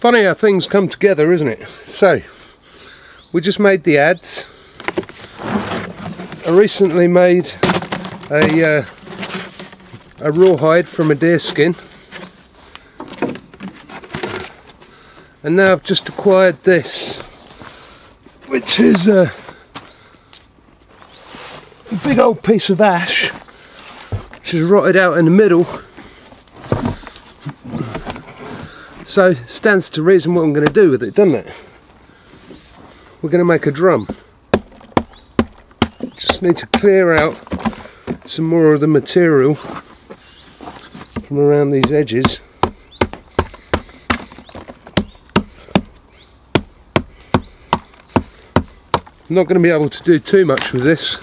Funny how things come together, isn't it? So, we just made the ads. I recently made a rawhide from a deer skin. And now I've just acquired this, which is a big old piece of ash, which is rotted out in the middle. So it stands to reason what I'm going to do with it, doesn't it? We're going to make a drum. Just need to clear out some more of the material from around these edges. I'm not going to be able to do too much with this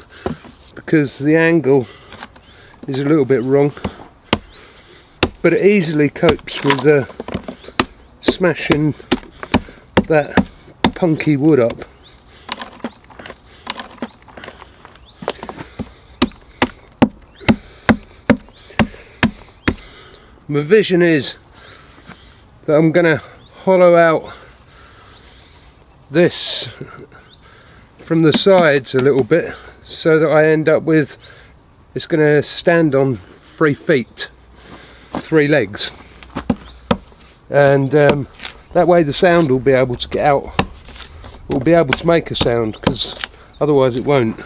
because the angle is a little bit wrong, but it easily copes with smashing that punky wood up. My vision is that I'm going to hollow out this from the sides a little bit so that I end up with, it's going to stand on 3 feet, 3 legs, and that way the sound will be able to get out, will be able to make a sound, because otherwise it won't.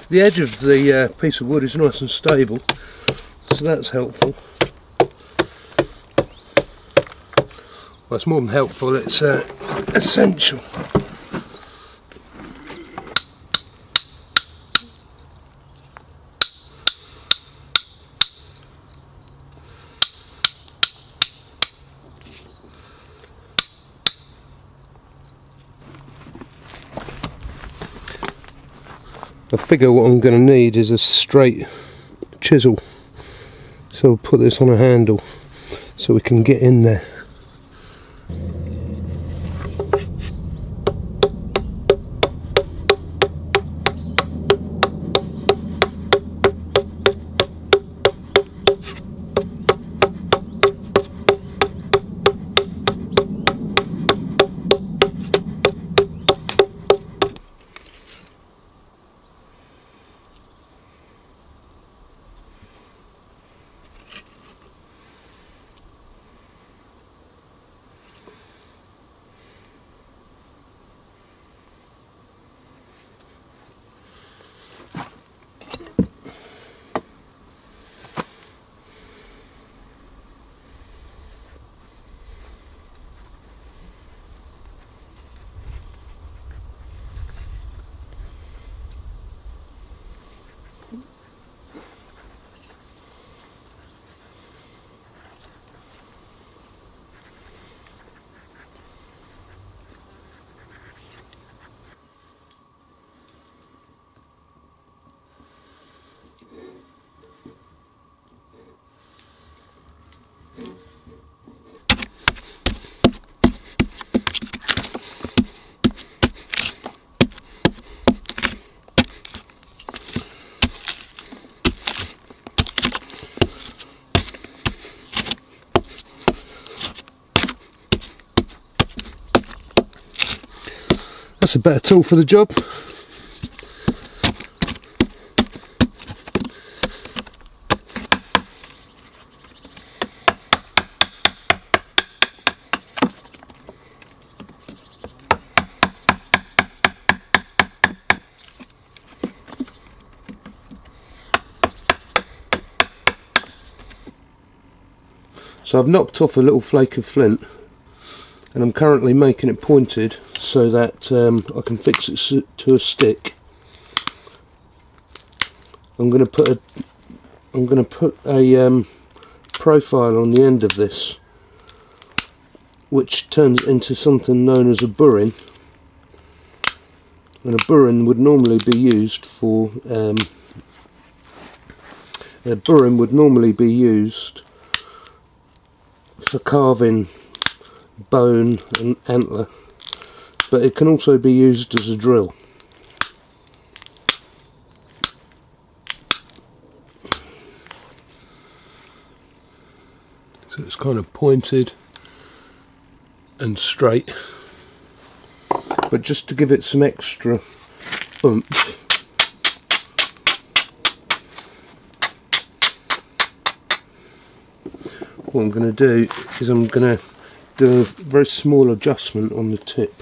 The edge of the piece of wood is nice and stable, so that's helpful. Well, it's more than helpful, it's essential. I figure what I'm going to need is a straight chisel, so I'll put this on a handle so we can get in there. That's a better tool for the job. So I've knocked off a little flake of flint, and I'm currently making it pointed so that I can fix it to a stick. I'm going to put a profile on the end of this, which turns into something known as a burin. And a burin would normally be used for carving bone and antler, but it can also be used as a drill. it's kind of pointed and straight, but just to give it some extra oomph, what I'm going to do is I'm going to do a very small adjustment on the tip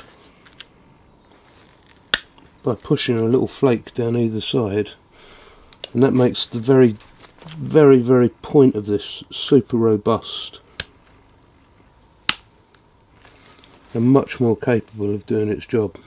by pushing a little flake down either side, and that makes the very point of this super robust and much more capable of doing its job.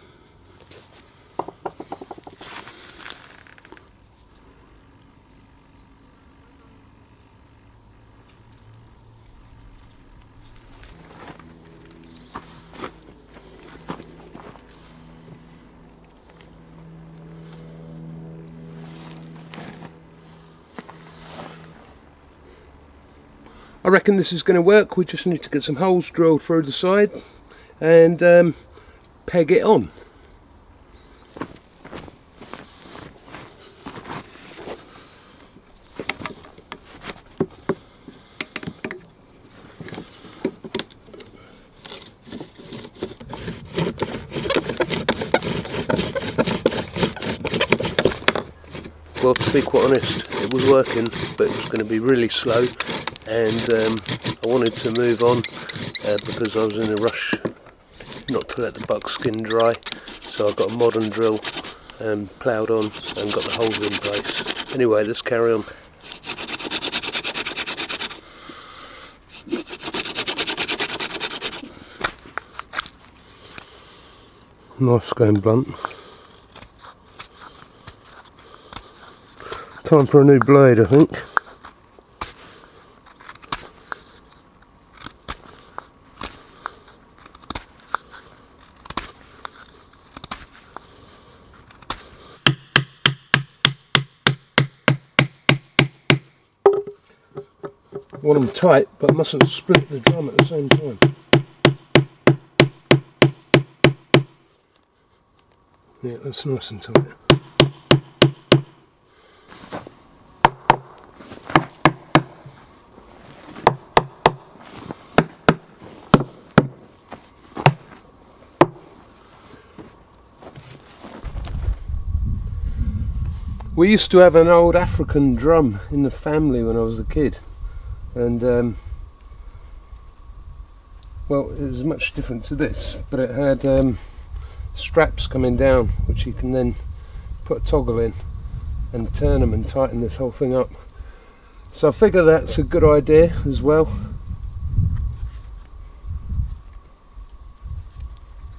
I reckon this is going to work. We just need to get some holes drilled through the side and peg it on. Well, to be quite honest, it was working, but it was going to be really slow, and I wanted to move on because I was in a rush not to let the buckskin dry, so I got a modern drill and ploughed on and got the holes in place. Anyway, let's carry on. Knife's going blunt. Time for a new blade, I think. I want them tight, but I mustn't split the drum at the same time. Yeah, that's nice and tight. We used to have an old African drum in the family when I was a kid, and well, it was much different to this, but it had straps coming down which you can then put a toggle in and turn them and tighten this whole thing up. So I figure that's a good idea as well.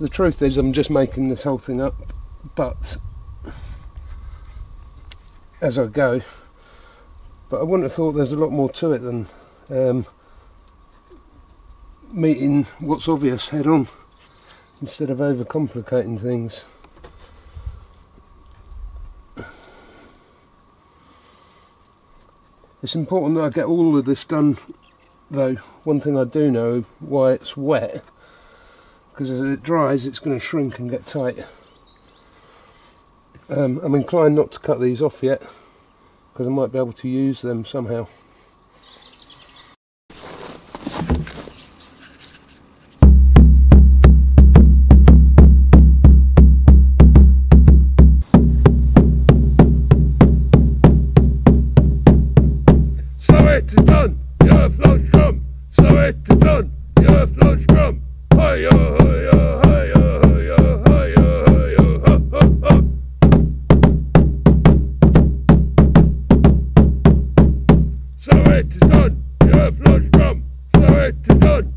The truth is I'm just making this whole thing up, but as I go, but I wouldn't have thought there's a lot more to it than meeting what's obvious head on instead of overcomplicating things. It's important that I get all of this done though. One thing I do know why it's wet, because as it dries it's going to shrink and get tight. I'm inclined not to cut these off yet because I might be able to use them somehow. So it is done, the earth launch drum. So it is done, the earth launch drum. Hi-yo, hi-yo, hi-yo, hi-yo, hi-yo, hi-yo, ha, ha, ha. So it is done, the earth launch drum. So it is done.